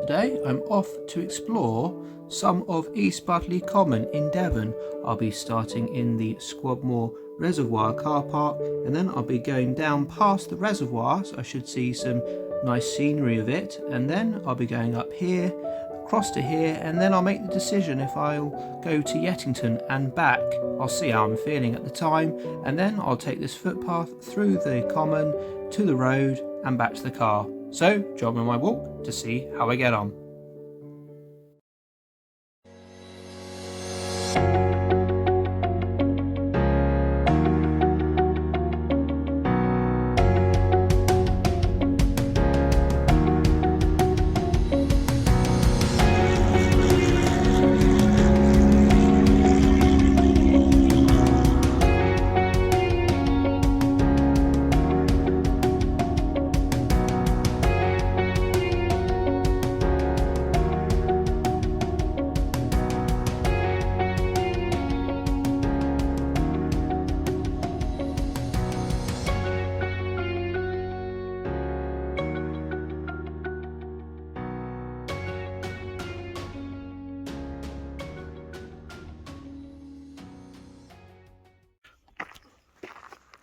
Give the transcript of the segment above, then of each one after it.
Today I'm off to explore some of East Budleigh Common in Devon. I'll be starting in the Squabmoor Reservoir Car Park, and then I'll be going down past the reservoir, so I should see some nice scenery of it, and then I'll be going up here, across to here, and then I'll make the decision if I'll go to Yettington and back. I'll see how I'm feeling at the time, and then I'll take this footpath through the common to the road and back to the car. So join me on my walk to see how I get on.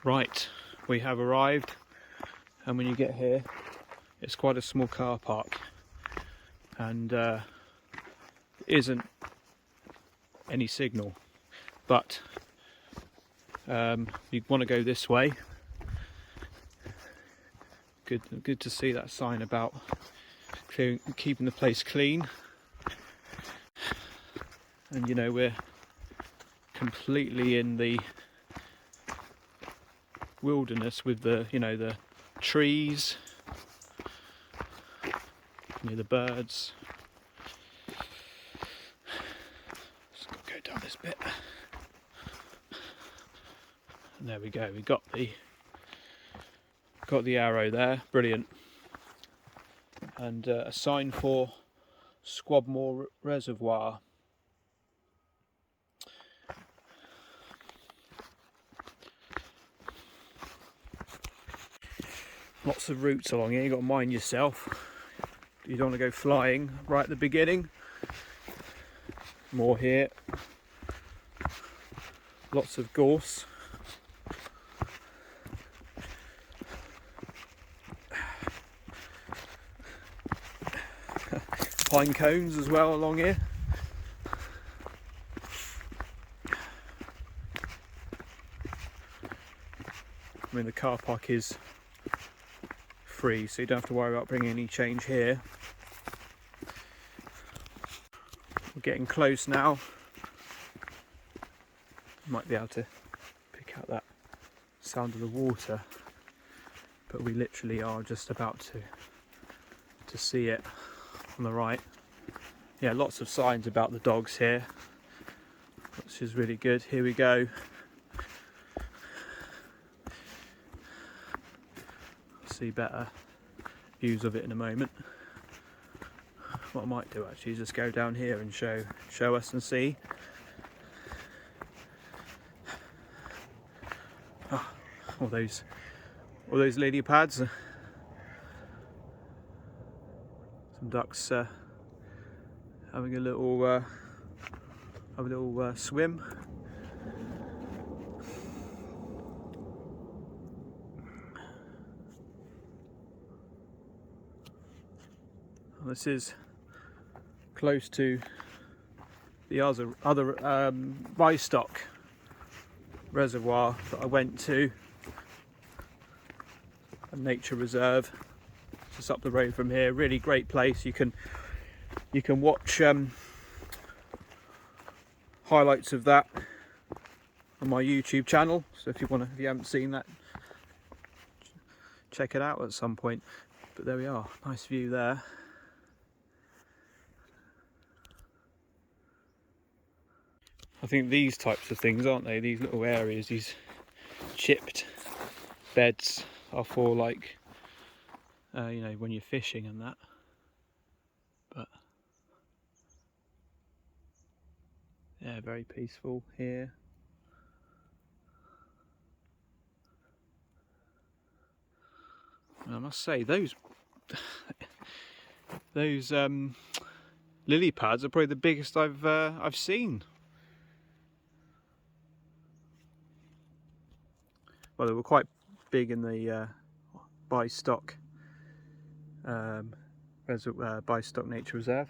Right, we have arrived, and when you get here it's quite a small car park, and isn't any signal, but you want to go this way. Good to see that sign about keeping the place clean, and you know, we're completely in the wilderness with the, you know, the trees, the birds. Just got to go down this bit, and there we go. We got the arrow there, brilliant, and a sign for Squabmoor Reservoir. Lots of routes along here, you've got to mind yourself. You don't want to go flying right at the beginning. More here. Lots of gorse. Pine cones as well along here. I mean, the car park is free, so you don't have to worry about bringing any change here. We're getting close now. Might be able to pick out that sound of the water, but we literally are just about to see it on the right. Yeah, lots of signs about the dogs here, which is really good. Here we go. See better views of it in a moment. What I might do actually is just go down here and show us and see. Oh, all those lily pads. Some ducks having a little swim. This is close to the other livestock reservoir that I went to, a nature reserve just up the road from here. Really great place. You can watch highlights of that on my YouTube channel. So if you haven't seen that, check it out at some point. But there we are, nice view there. I think these types of things, aren't they? These little areas, these chipped beds, are for, like, you know, when you're fishing and that. But yeah, very peaceful here. And I must say, those Those lily pads are probably the biggest I've seen. Well, they were quite big in the by stock nature reserve.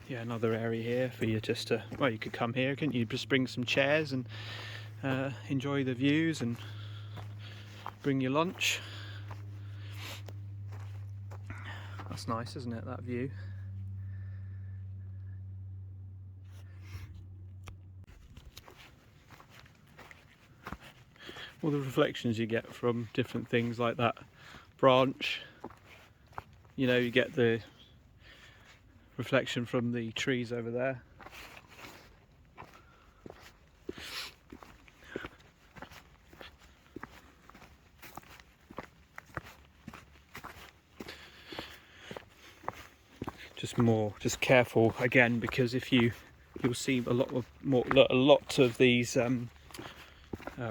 Yeah, another area here for you just to, well, you could come here, couldn't you? Just bring some chairs and enjoy the views and bring your lunch. That's nice, isn't it, that view? All the reflections you get from different things like that branch, you know, you get the reflection from the trees over there. Just careful again, because if you'll see a lot of these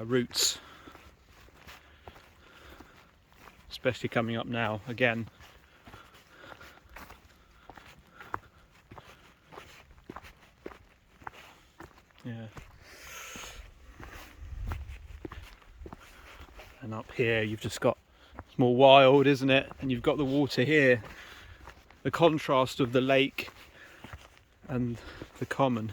roots, especially coming up now again. Yeah. And up here you've just got, it's more wild, isn't it? And you've got the water here, the contrast of the lake and the common.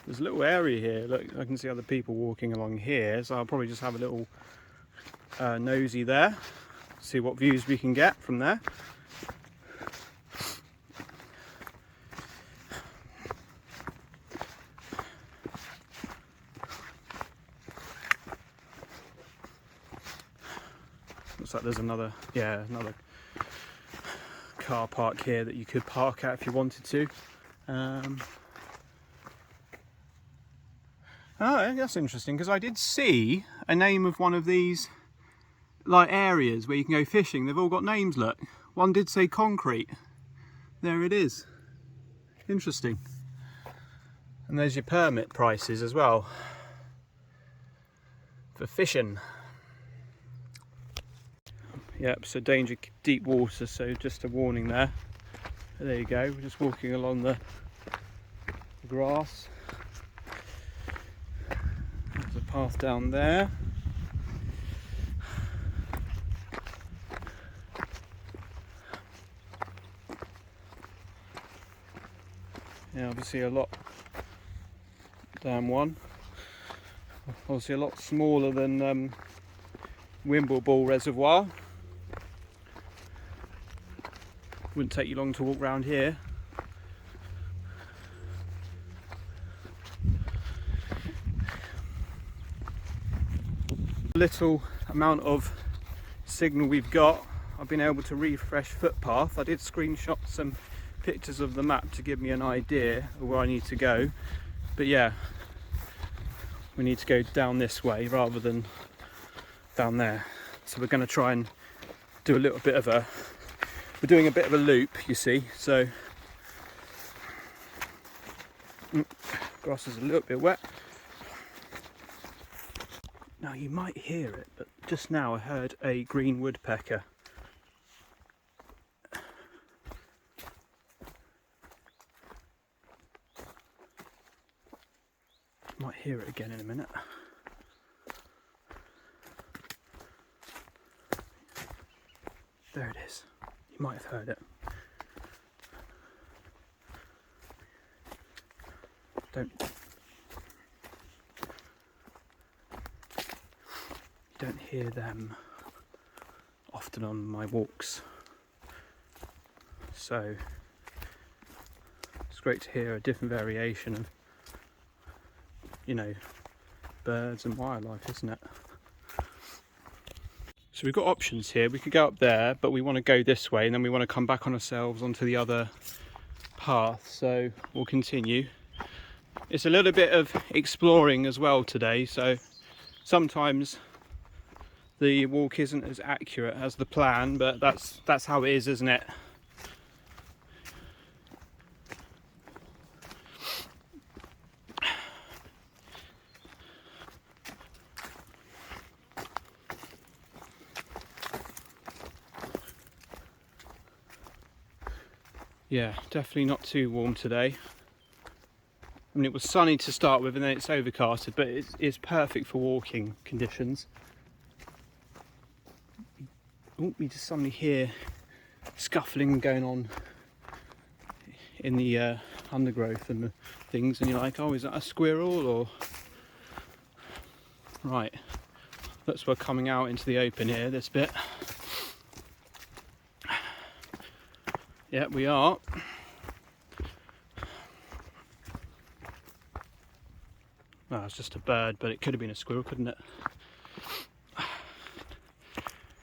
There's a little area here, look, I can see other people walking along here, so I'll probably just have a little nosy there, see what views we can get from there. Looks like there's another car park here that you could park at if you wanted to. Oh, that's interesting, because I did see a name of one of these like areas where you can go fishing. They've all got names, look. One did say concrete. There it is. Interesting. And there's your permit prices as well for fishing. Yep, so danger deep water, so just a warning there. There you go, we're just walking along the grass. There's a path down there. Yeah, obviously a lot down one. Obviously a lot smaller than Squabmoor Reservoir. Wouldn't take you long to walk around here. Little amount of signal we've got, I've been able to refresh footpath. I did screenshot some pictures of the map to give me an idea of where I need to go, but yeah, we need to go down this way rather than down there. So we're going to try and do a little bit of a, we're doing a bit of a loop, you see, so grass is a little bit wet. Now you might hear it, but just now I heard a green woodpecker. Might hear it again in a minute. There it is. You might have heard it. Don't hear them often on my walks, so it's great to hear a different variation of, you know, birds and wildlife, isn't it? So we've got options here. We could go up there, but we want to go this way, and then we want to come back on ourselves onto the other path, so we'll continue. It's a little bit of exploring as well today, so sometimes the walk isn't as accurate as the plan, but that's how it is, isn't it? Yeah, definitely not too warm today. I mean, it was sunny to start with and then it's overcasted, but it's perfect for walking conditions. Oh, you just suddenly hear scuffling going on in the undergrowth and the things, and you're like, oh, is that a squirrel? Or right, looks we're coming out into the open here, this bit. Yeah, we are. Oh, it's just a bird, but it could have been a squirrel, couldn't it?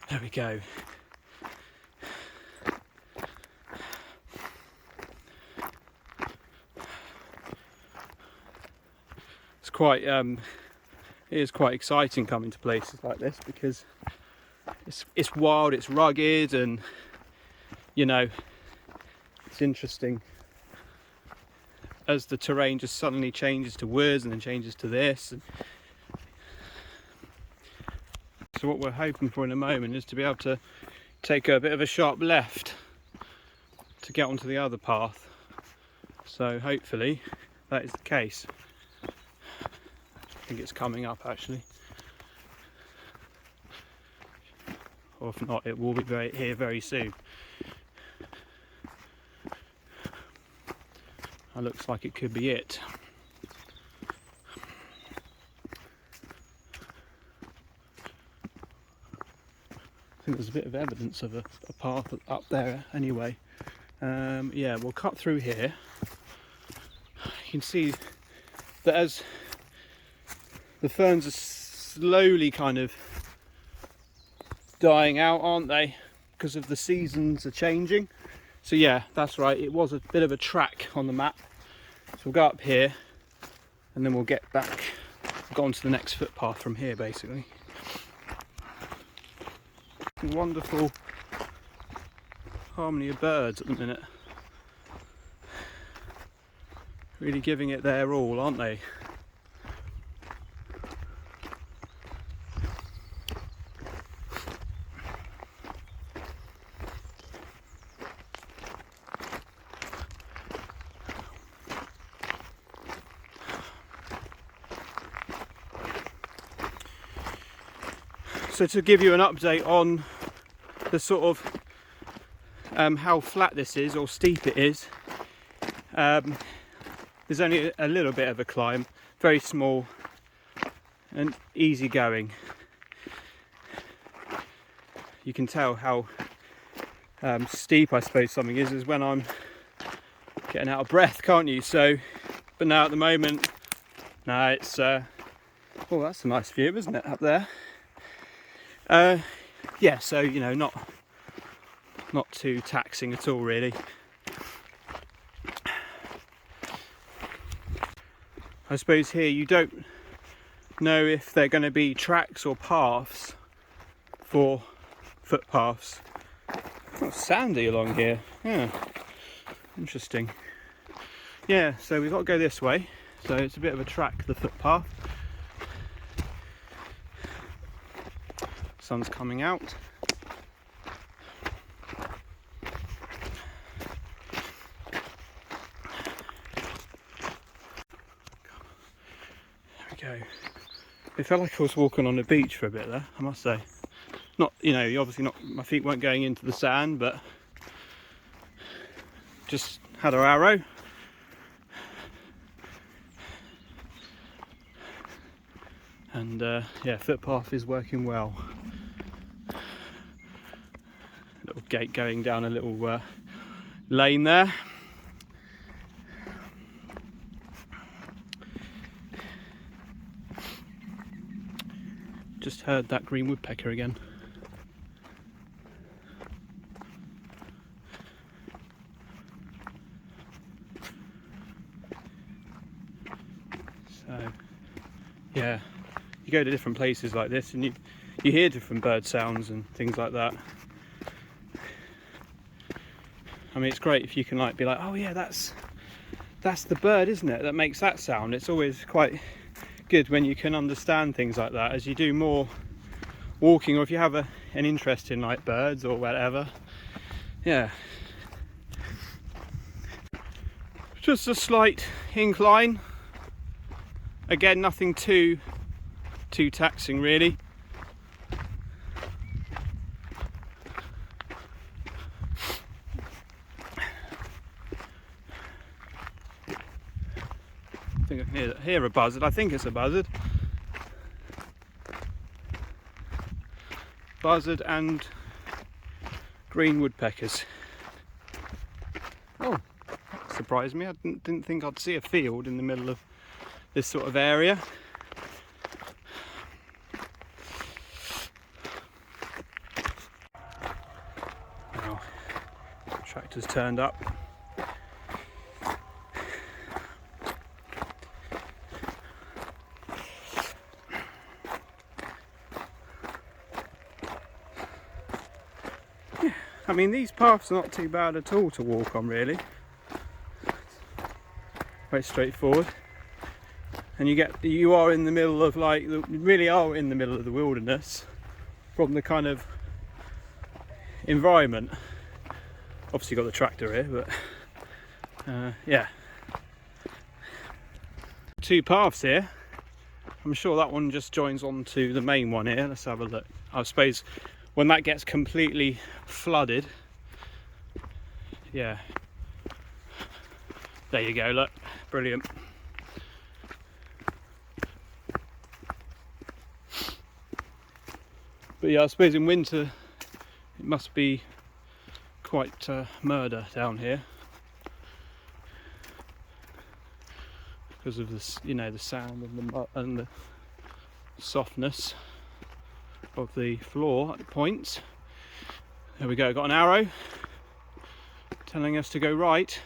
There we go. It's quite it is quite exciting coming to places like this, because it's wild, it's rugged, and you know, it's interesting as the terrain just suddenly changes to woods and then changes to this. So what we're hoping for in a moment is to be able to take a bit of a sharp left to get onto the other path. So hopefully that is the case. I think it's coming up actually. Or if not, it will be here very soon. That looks like it could be it. I think there's a bit of evidence of a path up there anyway. Yeah, we'll cut through here. You can see that as the ferns are slowly kind of dying out, aren't they? Because of the seasons are changing. So yeah, that's right, it was a bit of a track on the map. So we'll go up here and then we'll get back, go on to the next footpath from here basically. Wonderful harmony of birds at the minute. Really giving it their all, aren't they? So to give you an update on the sort of how flat this is or steep it is, there's only a little bit of a climb, very small and easy going. You can tell how steep I suppose something is when I'm getting out of breath, can't you? So, but now at the moment, no, it's oh, that's a nice view, isn't it, up there? Yeah, so you know, not too taxing at all really. I suppose here you don't know if they're going to be tracks or paths for footpaths. Oh, sandy along here. Yeah, interesting. Yeah, so we've got to go this way, so it's a bit of a track, the footpath. Sun's coming out. There we go. It felt like I was walking on a beach for a bit there, I must say. Not, you know, obviously not, my feet weren't going into the sand, but just had our arrow. And yeah, footpath is working well. Little gate going down a little lane there. Just heard that green woodpecker again. yeah, you go to different places like this and you hear different bird sounds and things like that. I mean, it's great if you can like be like, oh yeah, that's the bird, isn't it, that makes that sound. It's always quite good when you can understand things like that as you do more walking, or if you have an interest in like birds or whatever. Yeah, just a slight incline, again nothing too taxing really. I think I can hear a buzzard. I think it's a buzzard. Buzzard and green woodpeckers. Oh, that surprised me. I didn't think I'd see a field in the middle of this sort of area. Now, tractor's turned up. I mean, these paths are not too bad at all to walk on, really. Very straightforward, and you are in the middle of really are in the middle of the wilderness from the kind of environment. Obviously, you've got the tractor here, but yeah, two paths here. I'm sure that one just joins on to the main one here. Let's have a look. I suppose when that gets completely flooded, yeah, there you go, look, brilliant. But yeah, I suppose in winter it must be quite murder down here because of this, you know, the sand and the mud and the softness of the floor at the points. There we go, got an arrow telling us to go right.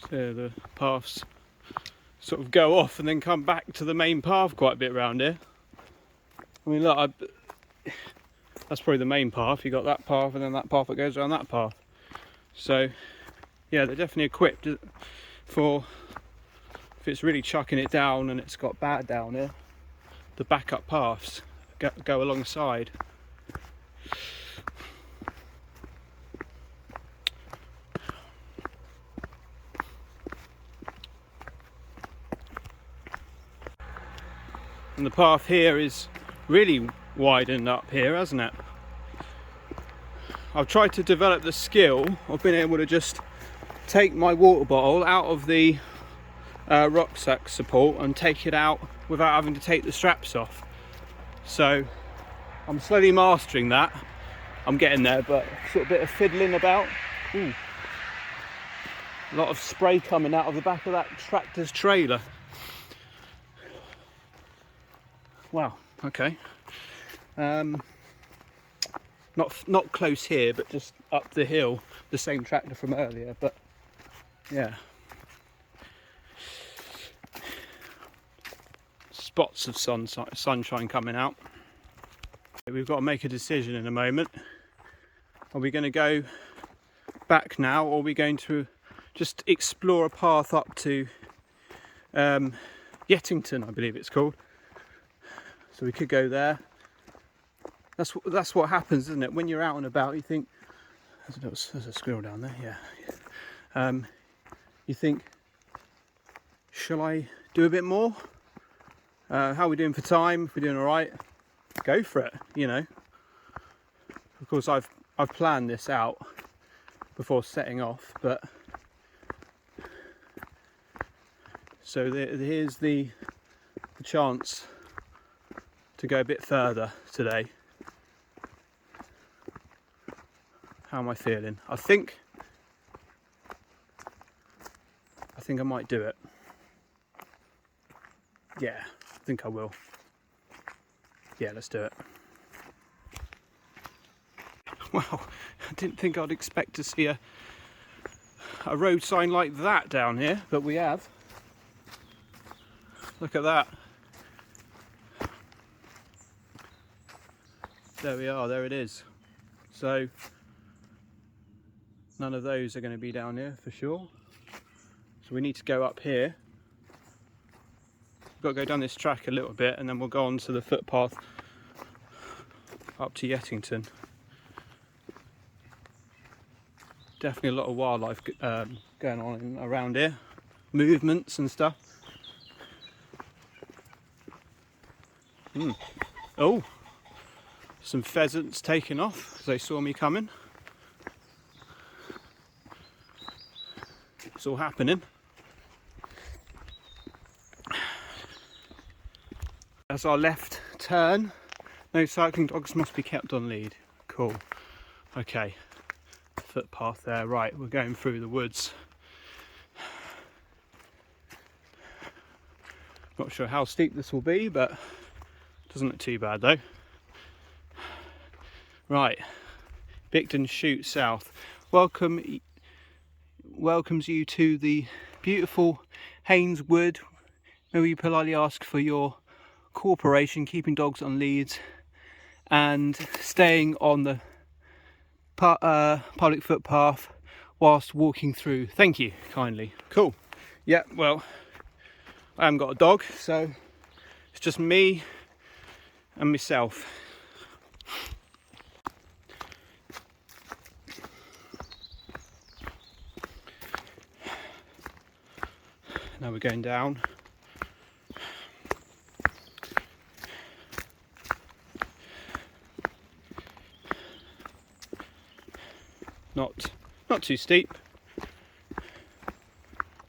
So the paths sort of go off and then come back to the main path quite a bit around here. I mean, look, that's probably the main path. You got that path and then that path that goes around that path. So yeah, they're definitely equipped for if it's really chucking it down and it's got bad down here, the backup paths go alongside. And the path here is really widened up here, hasn't it? I've tried to develop the skill of being able to just take my water bottle out of the rucksack support and take it out without having to take the straps off. So I'm slowly mastering that. I'm getting there, but sort of bit of fiddling about. Ooh. A lot of spray coming out of the back of that tractor's trailer. Wow, okay. Not close here, but just up the hill, the same tractor from earlier, but yeah. Spots of sunshine coming out. We've got to make a decision in a moment. Are we going to go back now, or are we going to just explore a path up to Yettington, I believe it's called? So we could go there. That's what happens, isn't it? When you're out and about, you think there's a squirrel down there. Yeah. You think, shall I do a bit more? How are we doing for time? If we're doing all right, go for it. You know. Of course, I've planned this out before setting off, but so here's the chance to go a bit further today. How am I feeling? I think I might do it. Yeah, I think I will. Yeah, let's do it. Wow, I didn't think I'd expect to see a road sign like that down here, but we have. Look at that. There we are, there it is. So none of those are going to be down here for sure. So we need to go up here. We've got to go down this track a little bit and then we'll go on to the footpath up to Yettington. Definitely a lot of wildlife going on around here. Movements and stuff. Oh, some pheasants taking off because they saw me coming. It's all happening. That's our left turn. No cycling dogs must be kept on lead. Cool. Okay. Footpath there. Right, we're going through the woods. Not sure how steep this will be, but doesn't look too bad though. Right, Bicton Chute South. Welcomes you to the beautiful Haynes Wood. May we politely ask for your cooperation, keeping dogs on leads and staying on the public footpath whilst walking through. Thank you kindly. Cool. Yeah, well, I haven't got a dog, so it's just me and myself. Now we're going down. Not too steep.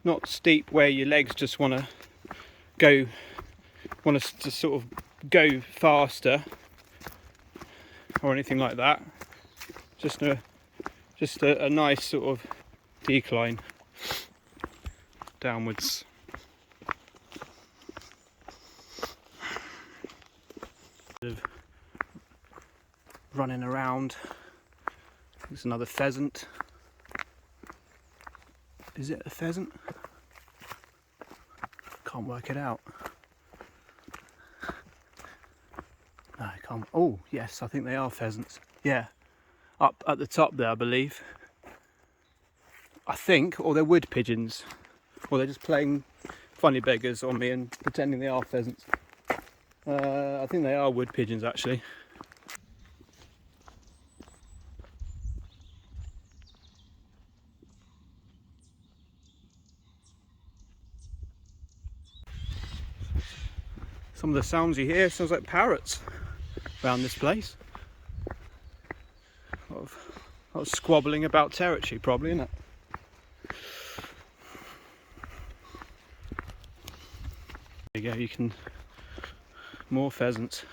Not steep where your legs just want to sort of go faster or anything like that. Just a nice sort of decline downwards. Running around. There's another pheasant. Is it a pheasant? Can't work it out. No, I can't. Oh, yes, I think they are pheasants. Yeah, up at the top there, I believe. I think, or they're wood pigeons. Or they're just playing funny beggars on me and pretending they are pheasants. I think they are wood pigeons, actually. Some of the sounds you hear sounds like parrots around this place. A lot of squabbling about territory, probably, isn't it? There you go. You can more pheasants.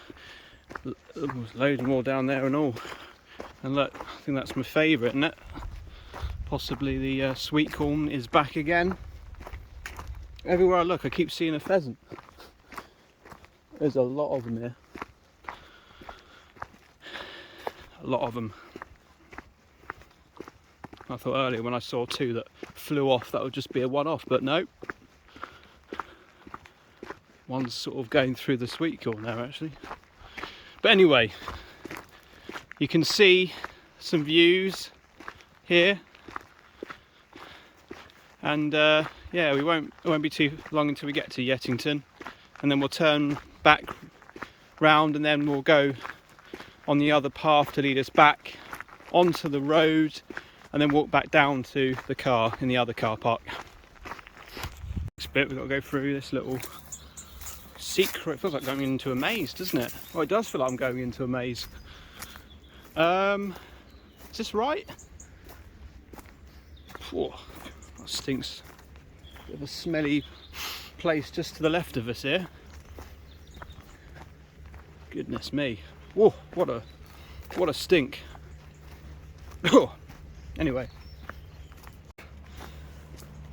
Loads more down there and all. And look, I think that's my favourite, isn't it? Possibly the sweet corn is back again. Everywhere I look, I keep seeing a pheasant. There's a lot of them here. A lot of them. I thought earlier when I saw two that flew off that would just be a one-off, but no. One's sort of going through the sweet corn there actually. But anyway, you can see some views here. And yeah, it won't be too long until we get to Yettington. And then we'll turn back round and then we'll go on the other path to lead us back onto the road and then walk back down to the car in the other car park. Next bit, we've got to go through this little secret. It feels like going into a maze, doesn't it? Well, it does feel like I'm going into a maze. Is this right? Oh, that stinks. Bit of a smelly place just to the left of us here. Goodness me. Whoa, what a stink. Oh, anyway.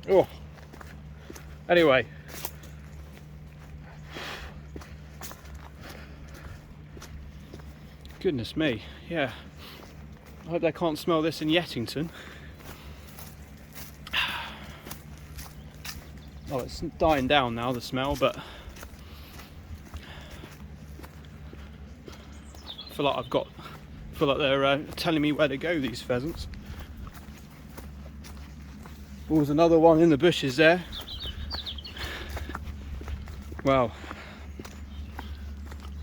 Oh, anyway. Goodness me, yeah. I hope they can't smell this in Yettington. Oh, it's dying down now, the smell, but I feel like they're telling me where to go, these pheasants. Oh, there's another one in the bushes there. Wow,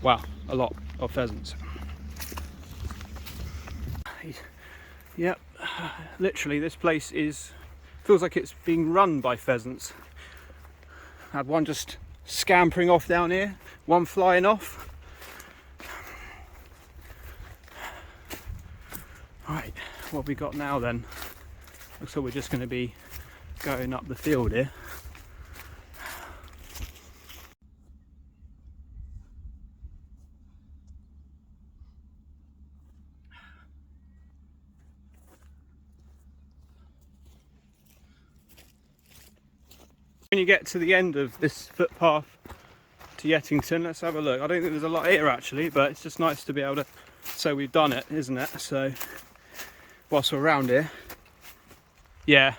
a lot of pheasants. Yep, literally this place feels like it's being run by pheasants. I had one just scampering off down here, one flying off. Right, what have we got now then? Looks like we're just going to be going up the field here. When you get to the end of this footpath to Yettington, let's have a look. I don't think there's a lot here actually, but it's just nice to be able to say we've done it, isn't it? So whilst we're around here, yeah,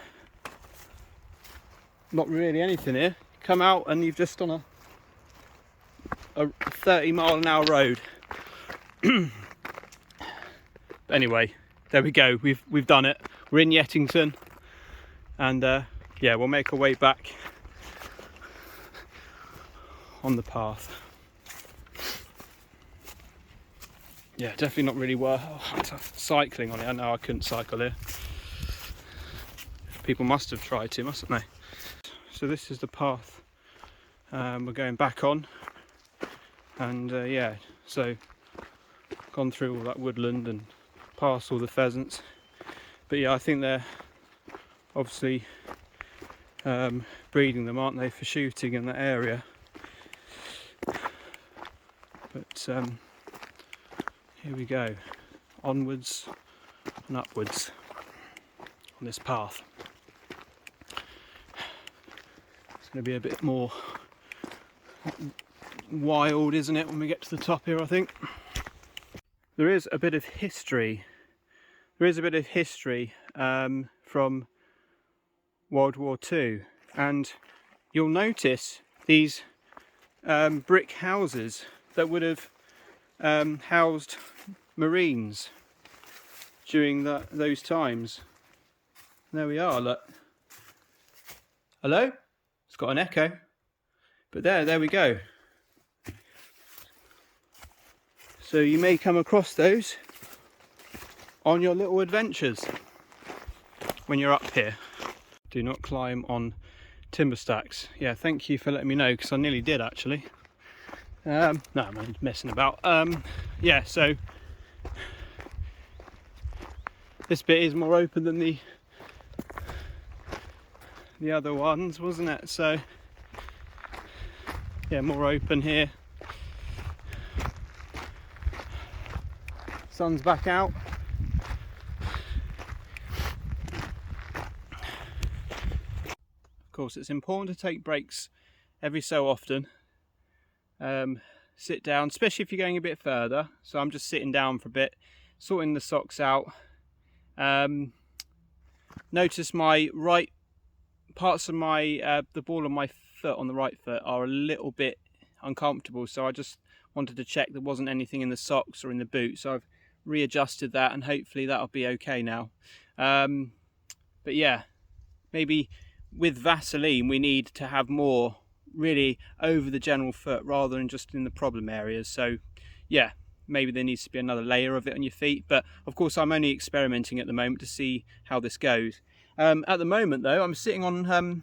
not really anything here. Come out and you've just on a 30-mile-an-hour road. Anyway, there we go. We've done it. We're in Yettington, and yeah, we'll make our way back on the path. Yeah, definitely not really worth cycling on it. I know I couldn't cycle here. People must have tried to, mustn't they? So this is the path we're going back on, and yeah, so gone through all that woodland and past all the pheasants. But yeah, I think they're obviously breeding them, aren't they, for shooting in that area. But here we go, onwards and upwards on this path. It's going to be a bit more wild, isn't it, when we get to the top here, I think. There is a bit of history. There is a bit of history from World War II, and you'll notice these brick houses that would have housed Marines during those times. There we are, look. Hello? It's got an echo. But there we go. So you may come across those on your little adventures when you're up here. Do not climb on timber stacks. Yeah, thank you for letting me know, because I nearly did actually. No, I'm messing about. Yeah, so this bit is more open than the other ones, wasn't it? So yeah, more open here. Sun's back out. Of course, it's important to take breaks every so often. Sit down, especially if you're going a bit further. So I'm just sitting down for a bit, sorting the socks out. Notice my right parts of my the ball of my foot on the right foot are a little bit uncomfortable, so I just wanted to check there wasn't anything in the socks or in the boot, so I've readjusted that, and hopefully that'll be okay now. But yeah, maybe with Vaseline we need to have more really over the general foot rather than just in the problem areas. So yeah, maybe there needs to be another layer of it on your feet, but of course I'm only experimenting at the moment to see how this goes. At the moment though, I'm sitting on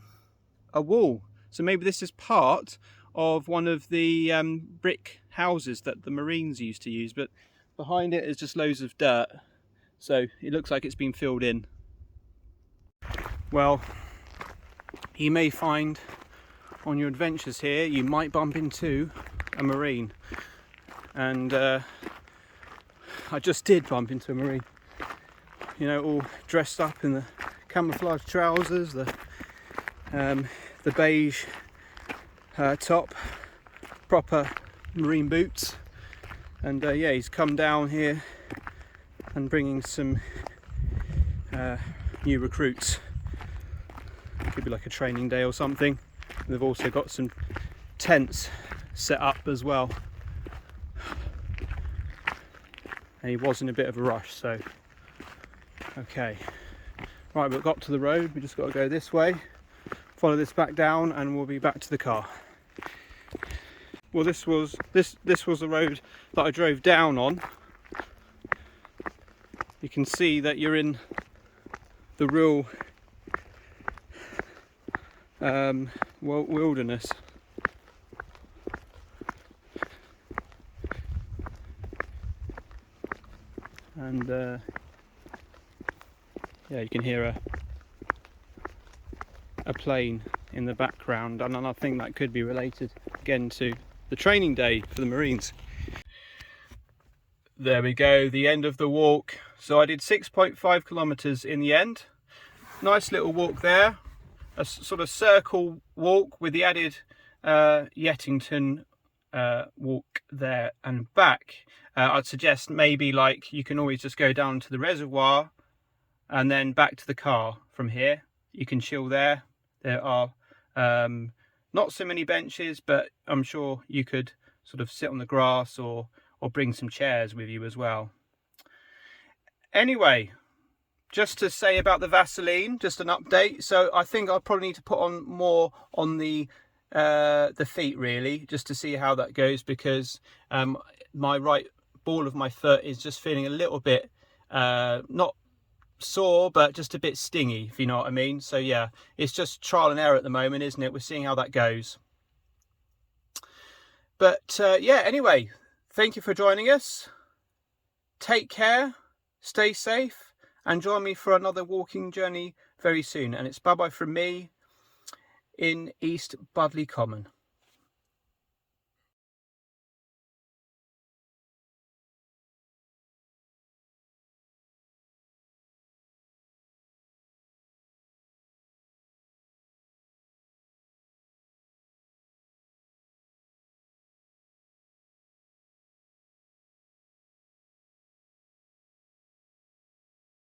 a wall, so maybe this is part of one of the brick houses that the Marines used to use, but behind it is just loads of dirt, so it looks like it's been filled in. Well, you may find on your adventures here you might bump into a Marine, and I just did bump into a Marine, you know, all dressed up in the camouflage trousers, the beige top, proper Marine boots, and yeah, he's come down here and bringing some new recruits. Could be like a training day or something. They've also got some tents set up as well. And he was in a bit of a rush, so okay. Right, we've got to the road, we just got to go this way, follow this back down, and we'll be back to the car. Well, this was the road that I drove down on. You can see that you're in the real wilderness. And yeah, you can hear a plane in the background, and I think that could be related again to the training day for the Marines. There we go, the end of the walk. So I did 6.5 kilometers in the end. Nice little walk there, a sort of circle walk with the added Yettington walk there and back. I'd suggest maybe like you can always just go down to the reservoir and then back to the car from here. You can chill there. There are not so many benches, but I'm sure you could sort of sit on the grass or bring some chairs with you as well. Anyway, just to say about the Vaseline, just an update. So I think I'll probably need to put on more on the feet really, just to see how that goes, because my right ball of my foot is just feeling a little bit not sore, but just a bit stingy, if you know what I mean. So yeah, it's just trial and error at the moment, isn't it? We're seeing how that goes. But yeah, anyway, thank you for joining us. Take care, stay safe, and join me for another walking journey very soon. And it's bye-bye from me in East Budleigh Common.